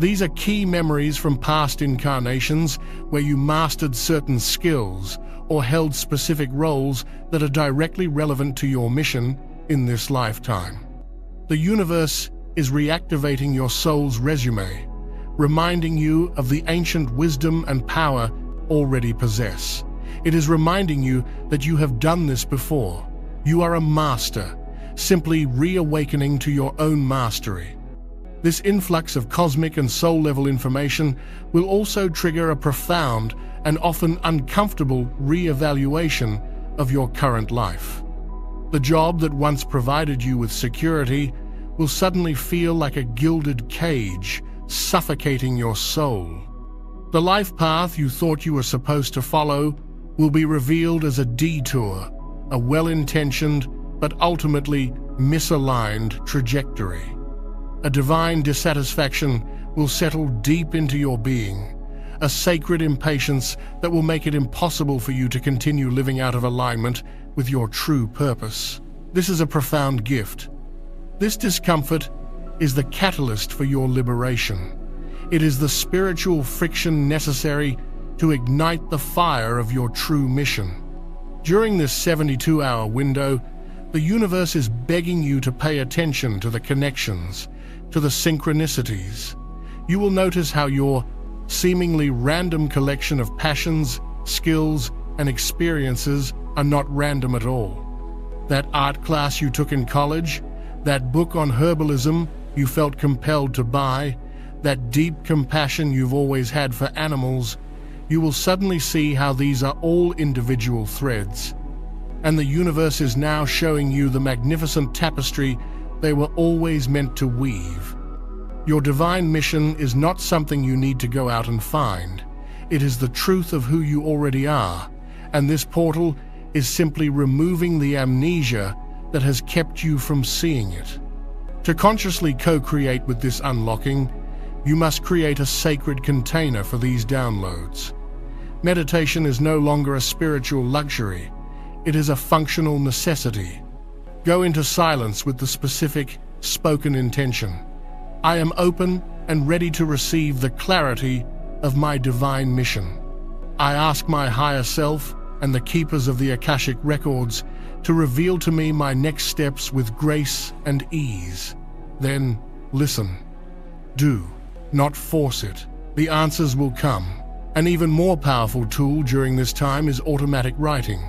These are key memories from past incarnations where you mastered certain skills or held specific roles that are directly relevant to your mission in this lifetime. The universe is reactivating your soul's resume, reminding you of the ancient wisdom and power already possess. It is reminding you that you have done this before. You are a master, simply reawakening to your own mastery. This influx of cosmic and soul-level information will also trigger a profound and often uncomfortable re-evaluation of your current life. The job that once provided you with security will suddenly feel like a gilded cage, suffocating your soul. The life path you thought you were supposed to follow will be revealed as a detour, a well-intentioned but ultimately misaligned trajectory. A divine dissatisfaction will settle deep into your being, a sacred impatience that will make it impossible for you to continue living out of alignment with your true purpose. This is a profound gift. This discomfort is the catalyst for your liberation. It is the spiritual friction necessary to ignite the fire of your true mission. During this 72-hour window, the universe is begging you to pay attention to the connections, to the synchronicities. You will notice how your seemingly random collection of passions, skills, and experiences are not random at all. That art class you took in college, that book on herbalism you felt compelled to buy, that deep compassion you've always had for animals, you will suddenly see how these are all individual threads. And the universe is now showing you the magnificent tapestry they were always meant to weave. Your divine mission is not something you need to go out and find. It is the truth of who you already are, and this portal is simply removing the amnesia that has kept you from seeing it. To consciously co-create with this unlocking, you must create a sacred container for these downloads. Meditation is no longer a spiritual luxury. It is a functional necessity. Go into silence with the specific, spoken intention. I am open and ready to receive the clarity of my divine mission. I ask my higher self and the keepers of the Akashic records to reveal to me my next steps with grace and ease. Then, listen. Do not force it. The answers will come. An even more powerful tool during this time is automatic writing.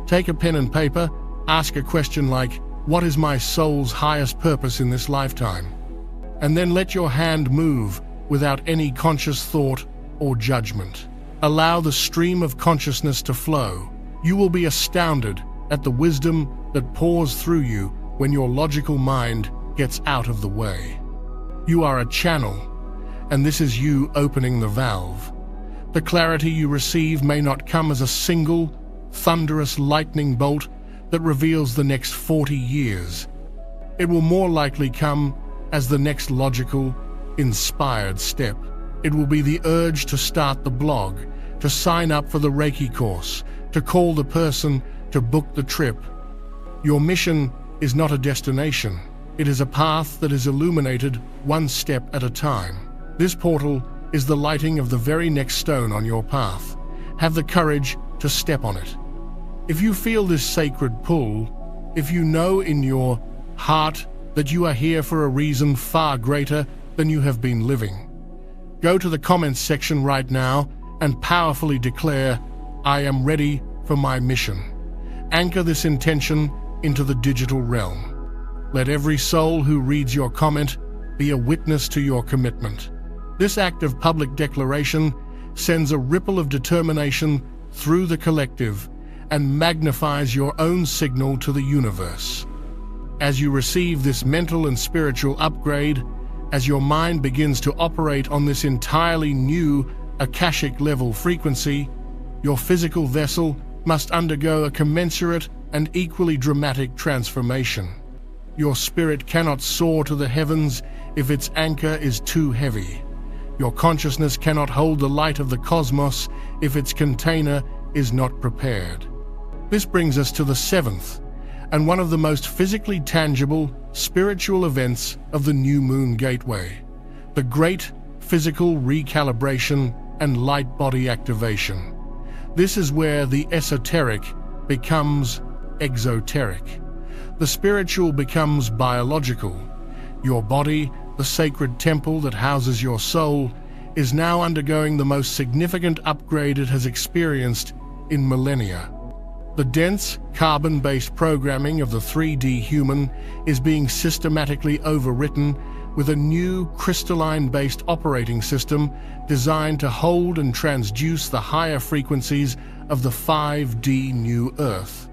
Take a pen and paper, ask a question like, what is my soul's highest purpose in this lifetime? And then let your hand move without any conscious thought or judgment. Allow the stream of consciousness to flow. You will be astounded at the wisdom that pours through you when your logical mind gets out of the way. You are a channel, and this is you opening the valve. The clarity you receive may not come as a single, thunderous lightning bolt that reveals the next 40 years. It will more likely come as the next logical, inspired step. It will be the urge to start the blog, to sign up for the Reiki course, to call the person, to book the trip. Your mission is not a destination. It is a path that is illuminated one step at a time. This portal is the lighting of the very next stone on your path. Have the courage to step on it. If you feel this sacred pull, if you know in your heart that you are here for a reason far greater than you have been living, go to the comments section right now and powerfully declare, I am ready for my mission. Anchor this intention into the digital realm. Let every soul who reads your comment be a witness to your commitment. This act of public declaration sends a ripple of determination through the collective and magnifies your own signal to the universe. As you receive this mental and spiritual upgrade, as your mind begins to operate on this entirely new Akashic level frequency, your physical vessel must undergo a commensurate and equally dramatic transformation. Your spirit cannot soar to the heavens if its anchor is too heavy. Your consciousness cannot hold the light of the cosmos if its container is not prepared. This brings us to the seventh, and one of the most physically tangible spiritual events of the new moon gateway, the great physical recalibration and light body activation. This is where the esoteric becomes exoteric. The spiritual becomes biological. Your body, the sacred temple that houses your soul, is now undergoing the most significant upgrade it has experienced in millennia. The dense, carbon-based programming of the 3D human is being systematically overwritten with a new crystalline-based operating system designed to hold and transduce the higher frequencies of the 5D new Earth.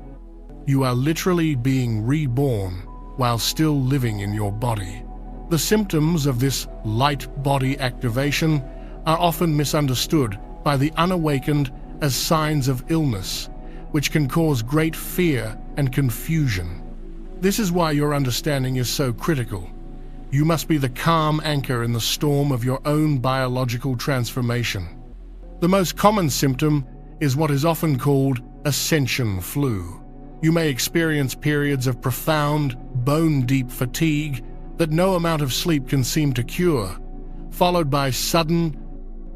You are literally being reborn while still living in your body. The symptoms of this light body activation are often misunderstood by the unawakened as signs of illness, which can cause great fear and confusion. This is why your understanding is so critical. You must be the calm anchor in the storm of your own biological transformation. The most common symptom is what is often called ascension flu. You may experience periods of profound, bone-deep fatigue that no amount of sleep can seem to cure, followed by sudden,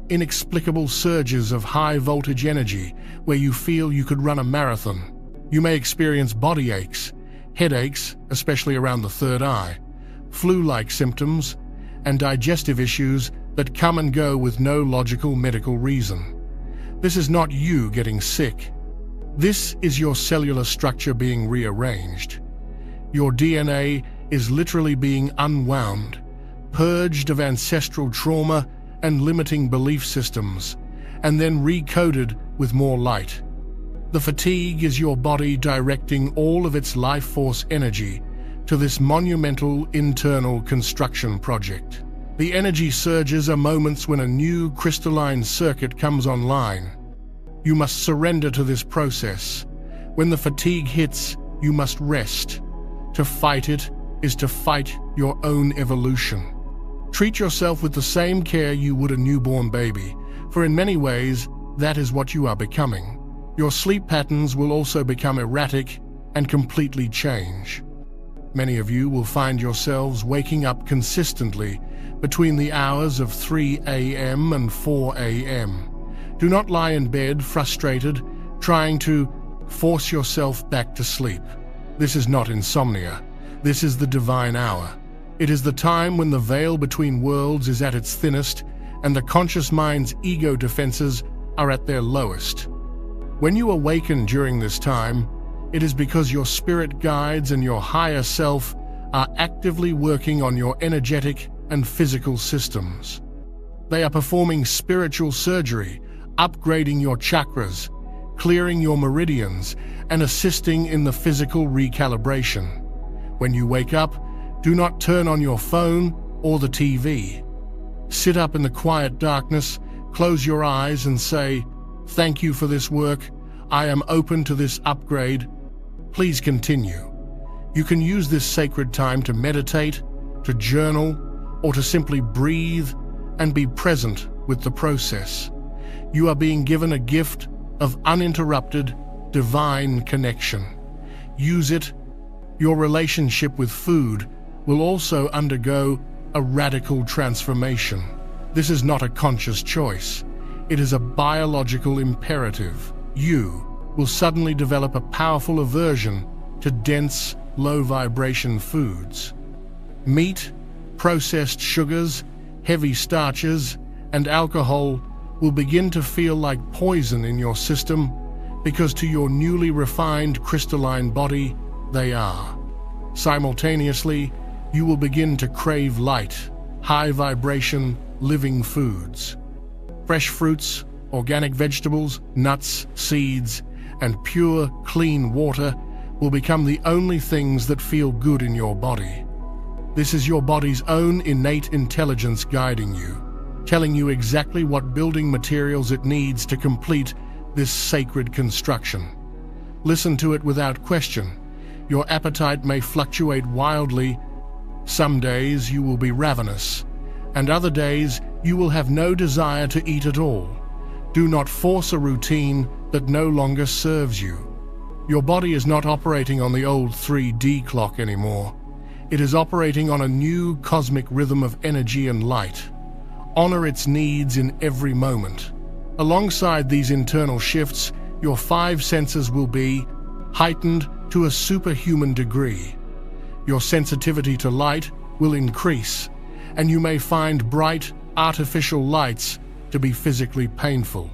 inexplicable surges of high-voltage energy where you feel you could run a marathon. You may experience body aches, headaches, especially around the third eye, flu-like symptoms, and digestive issues that come and go with no logical medical reason. This is not you getting sick. This is your cellular structure being rearranged. Your DNA is literally being unwound, purged of ancestral trauma and limiting belief systems, and then recoded with more light. The fatigue is your body directing all of its life force energy to this monumental internal construction project. The energy surges are moments when a new crystalline circuit comes online. You must surrender to this process. When the fatigue hits, you must rest. To fight it is to fight your own evolution. Treat yourself with the same care you would a newborn baby, for in many ways, that is what you are becoming. Your sleep patterns will also become erratic and completely change. Many of you will find yourselves waking up consistently between the hours of 3 a.m. and 4 a.m. Do not lie in bed frustrated, trying to force yourself back to sleep. This is not insomnia. This is the divine hour. It is the time when the veil between worlds is at its thinnest and the conscious mind's ego defenses are at their lowest. When you awaken during this time, it is because your spirit guides and your higher self are actively working on your energetic and physical systems. They are performing spiritual surgery, upgrading your chakras, clearing your meridians, and assisting in the physical recalibration. When you wake up, do not turn on your phone or the TV. Sit up in the quiet darkness, close your eyes and say, "Thank you for this work. I am open to this upgrade. Please continue." You can use this sacred time to meditate, to journal, or to simply breathe and be present with the process. You are being given a gift of uninterrupted, divine connection. Use it. Your relationship with food will also undergo a radical transformation. This is not a conscious choice. It is a biological imperative. You will suddenly develop a powerful aversion to dense, low-vibration foods. Meat, processed sugars, heavy starches, and alcohol will begin to feel like poison in your system because to your newly refined crystalline body, they are. Simultaneously, you will begin to crave light, high-vibration, living foods. Fresh fruits, organic vegetables, nuts, seeds, and pure, clean water will become the only things that feel good in your body. This is your body's own innate intelligence guiding you, telling you exactly what building materials it needs to complete this sacred construction. Listen to it without question. Your appetite may fluctuate wildly. Some days you will be ravenous, and other days you will have no desire to eat at all. Do not force a routine that no longer serves you. Your body is not operating on the old 3D clock anymore. It is operating on a new cosmic rhythm of energy and light. Honor its needs in every moment. Alongside these internal shifts, your 5 senses will be heightened to a superhuman degree. Your sensitivity to light will increase, and you may find bright, artificial lights to be physically painful.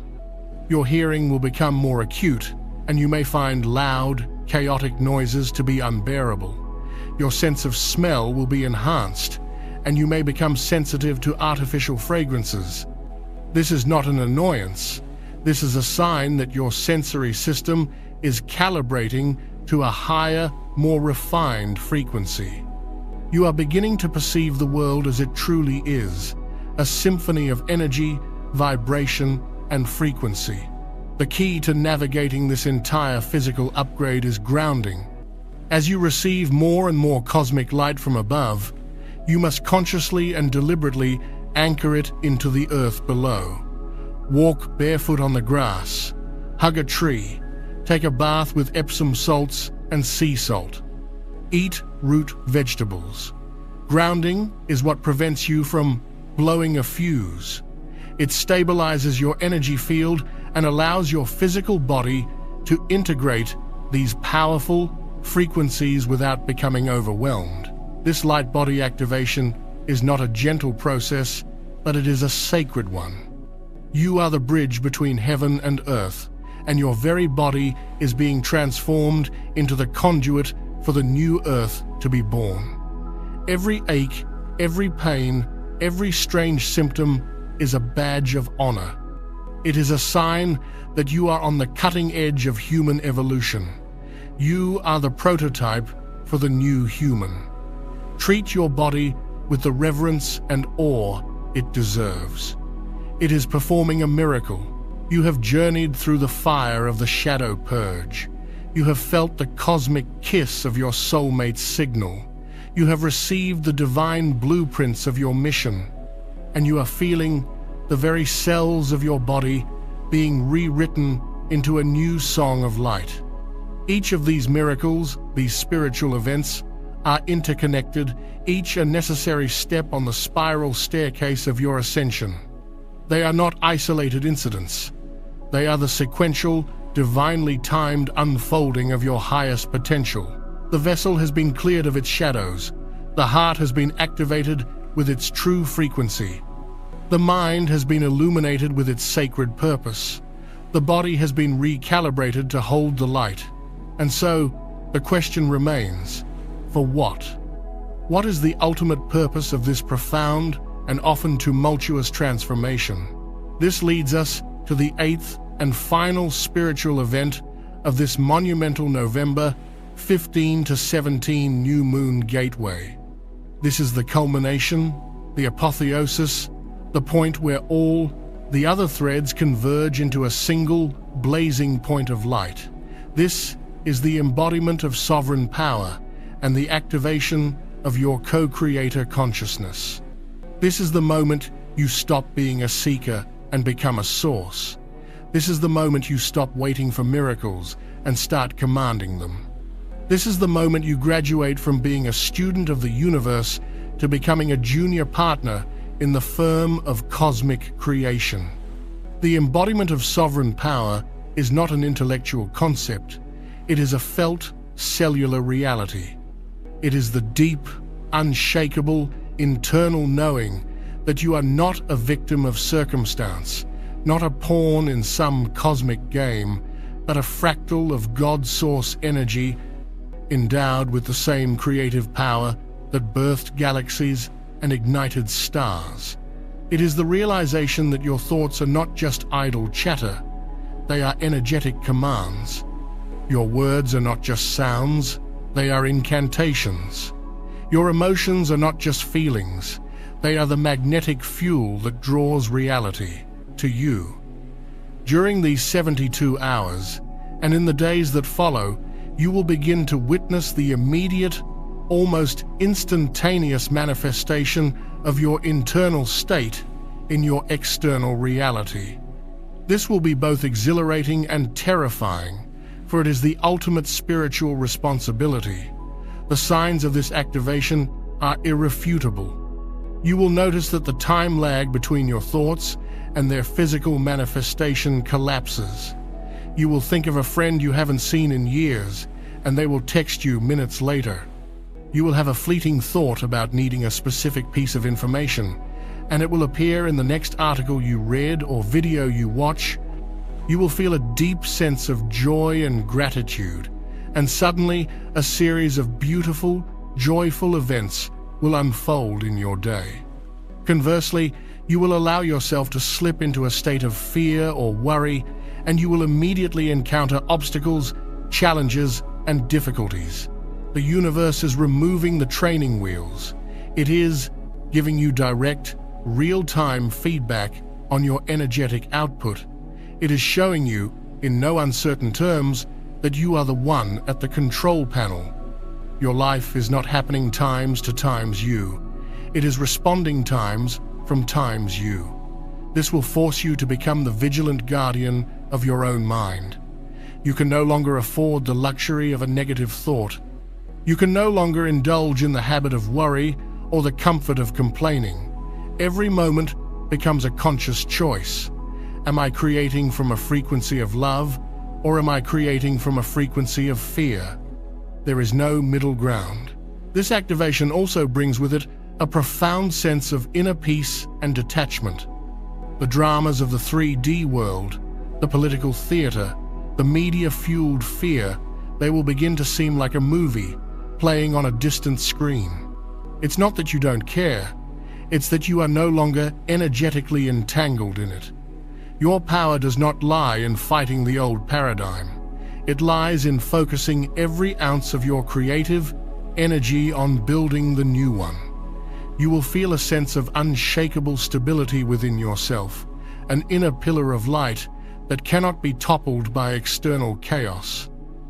Your hearing will become more acute, and you may find loud, chaotic noises to be unbearable. Your sense of smell will be enhanced, and you may become sensitive to artificial fragrances. This is not an annoyance. This is a sign that your sensory system is calibrating to a higher, more refined frequency. You are beginning to perceive the world as it truly is, a symphony of energy, vibration, and frequency. The key to navigating this entire physical upgrade is grounding. As you receive more and more cosmic light from above, you must consciously and deliberately anchor it into the earth below. Walk barefoot on the grass, hug a tree, take a bath with Epsom salts and sea salt. Eat root vegetables. Grounding is what prevents you from blowing a fuse. It stabilizes your energy field and allows your physical body to integrate these powerful frequencies without becoming overwhelmed. This light body activation is not a gentle process, but it is a sacred one. You are the bridge between heaven and earth, and your very body is being transformed into the conduit for the new earth to be born. Every ache, every pain, every strange symptom is a badge of honor. It is a sign that you are on the cutting edge of human evolution. You are the prototype for the new human. Treat your body with the reverence and awe it deserves. It is performing a miracle. You have journeyed through the fire of the shadow purge. You have felt the cosmic kiss of your soulmate's signal. You have received the divine blueprints of your mission, and you are feeling the very cells of your body being rewritten into a new song of light. Each of these miracles, these spiritual events, are interconnected, each a necessary step on the spiral staircase of your ascension. They are not isolated incidents. They are the sequential, divinely timed unfolding of your highest potential. The vessel has been cleared of its shadows. The heart has been activated with its true frequency. The mind has been illuminated with its sacred purpose. The body has been recalibrated to hold the light. And so, the question remains, for what? What is the ultimate purpose of this profound and often tumultuous transformation? This leads us to the 8th and final spiritual event of this monumental November 15 to 17 new moon gateway. This is the culmination, the apotheosis, the point where all the other threads converge into a single, blazing point of light. This is the embodiment of sovereign power and the activation of your co-creator consciousness. This is the moment you stop being a seeker and become a source. This is the moment you stop waiting for miracles and start commanding them. This is the moment you graduate from being a student of the universe to becoming a junior partner in the firm of cosmic creation. The embodiment of sovereign power is not an intellectual concept. It is a felt, cellular reality. It is the deep, unshakable, internal knowing that you are not a victim of circumstance, not a pawn in some cosmic game, but a fractal of God's source energy endowed with the same creative power that birthed galaxies and ignited stars. It is the realization that your thoughts are not just idle chatter, they are energetic commands. Your words are not just sounds, they are incantations. Your emotions are not just feelings, they are the magnetic fuel that draws reality to you. During these 72 hours, and in the days that follow, you will begin to witness the immediate, almost instantaneous manifestation of your internal state in your external reality. This will be both exhilarating and terrifying, for it is the ultimate spiritual responsibility. The signs of this activation are irrefutable. You will notice that the time lag between your thoughts and their physical manifestation collapses. You will think of a friend you haven't seen in years, and they will text you minutes later. You will have a fleeting thought about needing a specific piece of information, and it will appear in the next article you read or video you watch. You will feel a deep sense of joy and gratitude, and suddenly a series of beautiful, joyful events will unfold in your day. Conversely, you will allow yourself to slip into a state of fear or worry, and you will immediately encounter obstacles, challenges, and difficulties. The universe is removing the training wheels. It is giving you direct, real-time feedback on your energetic output. It is showing you, in no uncertain terms, that you are the one at the control panel. Your life is not happening times to times you. It is responding times from times you. This will force you to become the vigilant guardian of your own mind. You can no longer afford the luxury of a negative thought. You can no longer indulge in the habit of worry or the comfort of complaining. Every moment becomes a conscious choice. Am I creating from a frequency of love, or am I creating from a frequency of fear? There is no middle ground. This activation also brings with it a profound sense of inner peace and detachment. The dramas of the 3D world, the political theater, the media-fueled fear, they will begin to seem like a movie playing on a distant screen. It's not that you don't care, it's that you are no longer energetically entangled in it. Your power does not lie in fighting the old paradigm. It lies in focusing every ounce of your creative energy on building the new one. You will feel a sense of unshakable stability within yourself, an inner pillar of light that cannot be toppled by external chaos.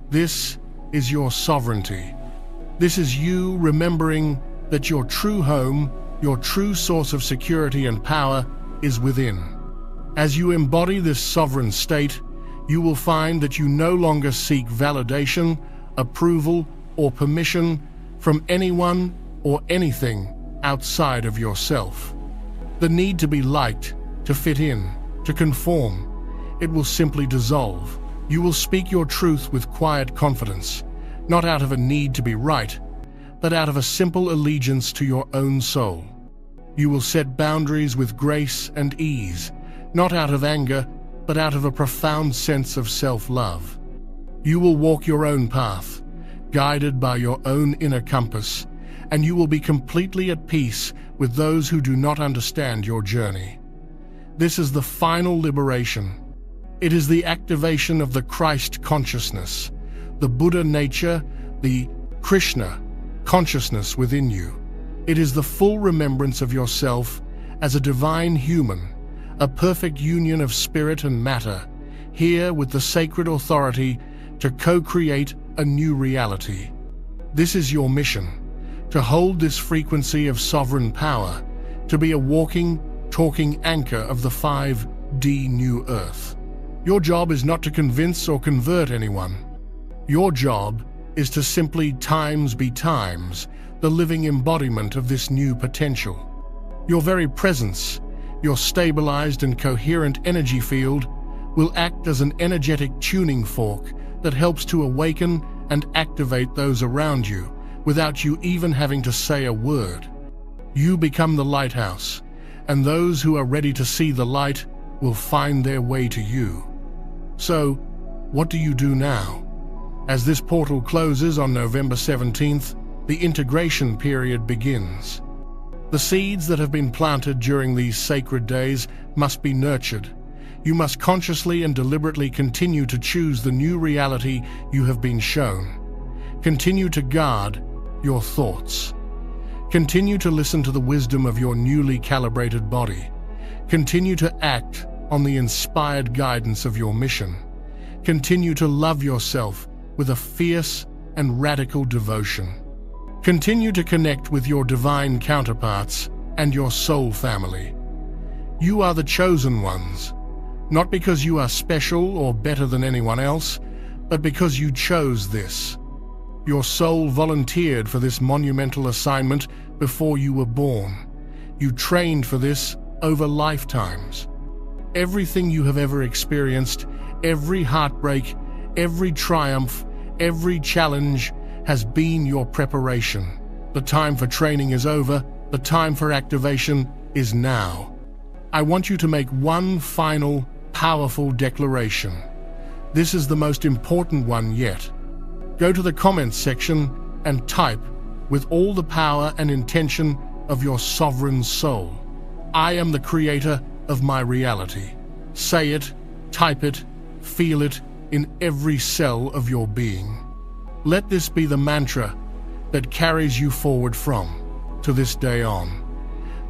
This is your sovereignty. This is you remembering that your true home, your true source of security and power is within. As you embody this sovereign state, you will find that you no longer seek validation, approval, or permission from anyone or anything outside of yourself. The need to be liked, to fit in, to conform, it will simply dissolve. You will speak your truth with quiet confidence, not out of a need to be right, but out of a simple allegiance to your own soul. You will set boundaries with grace and ease, not out of anger, but out of a profound sense of self-love. You will walk your own path, guided by your own inner compass, and you will be completely at peace with those who do not understand your journey. This is the final liberation. It is the activation of the Christ consciousness, the Buddha nature, the Krishna consciousness within you. It is the full remembrance of yourself as a divine human, a perfect union of spirit and matter, here with the sacred authority to co-create a new reality. This is your mission, to hold this frequency of sovereign power, to be a walking, talking anchor of the 5D New Earth. Your job is not to convince or convert anyone. Your job is to simply times be times the living embodiment of this new potential. Your very presence, your stabilized and coherent energy field, will act as an energetic tuning fork that helps to awaken and activate those around you without you even having to say a word. You become the lighthouse, and those who are ready to see the light will find their way to you. So, what do you do now? As this portal closes on November 17th, the integration period begins. The seeds that have been planted during these sacred days must be nurtured. You must consciously and deliberately continue to choose the new reality you have been shown. Continue to guard your thoughts. Continue to listen to the wisdom of your newly calibrated body. Continue to act on the inspired guidance of your mission. Continue to love yourself with a fierce and radical devotion. Continue to connect with your divine counterparts and your soul family. You are the chosen ones, not because you are special or better than anyone else, but because you chose this. Your soul volunteered for this monumental assignment before you were born. You trained for this over lifetimes. Everything you have ever experienced, every heartbreak, every triumph, every challenge has been your preparation. The time for training is over. The time for activation is now. I want you to make one final, powerful declaration. This is the most important one yet. Go to the comments section and type with all the power and intention of your sovereign soul. I am the creator of my reality. Say it, type it, feel it in every cell of your being. Let this be the mantra that carries you forward to this day on.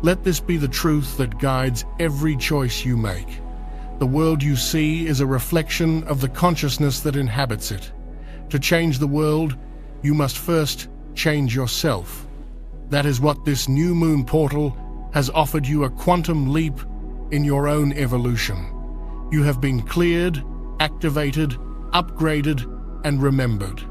Let this be the truth that guides every choice you make. The world you see is a reflection of the consciousness that inhabits it. To change the world, you must first change yourself. That is what this new moon portal has offered you, a quantum leap in your own evolution. You have been cleared, activated, upgraded, and remembered.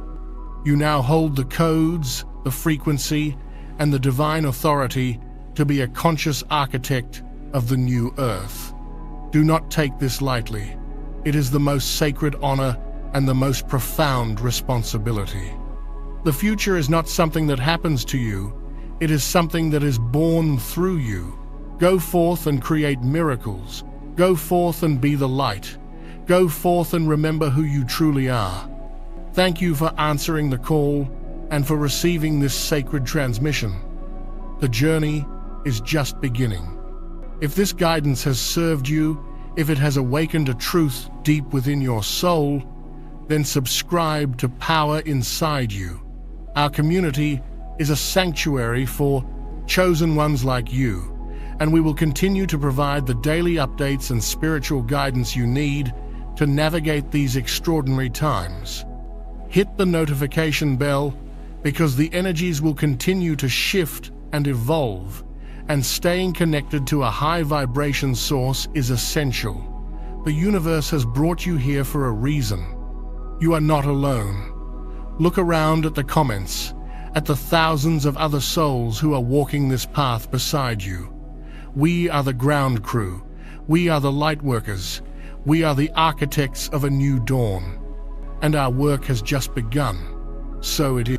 You now hold the codes, the frequency, and the divine authority to be a conscious architect of the new earth. Do not take this lightly. It is the most sacred honor and the most profound responsibility. The future is not something that happens to you. It is something that is born through you. Go forth and create miracles. Go forth and be the light. Go forth and remember who you truly are. Thank you for answering the call and for receiving this sacred transmission. The journey is just beginning. If this guidance has served you, if it has awakened a truth deep within your soul, then subscribe to Power Inside You. Our community is a sanctuary for chosen ones like you, and we will continue to provide the daily updates and spiritual guidance you need to navigate these extraordinary times. Hit the notification bell because the energies will continue to shift and evolve, and staying connected to a high vibration source is essential. The universe has brought you here for a reason. You are not alone. Look around at the comments, at the thousands of other souls who are walking this path beside you. We are the ground crew. We are the light workers. We are the architects of a new dawn. And our work has just begun. So it is.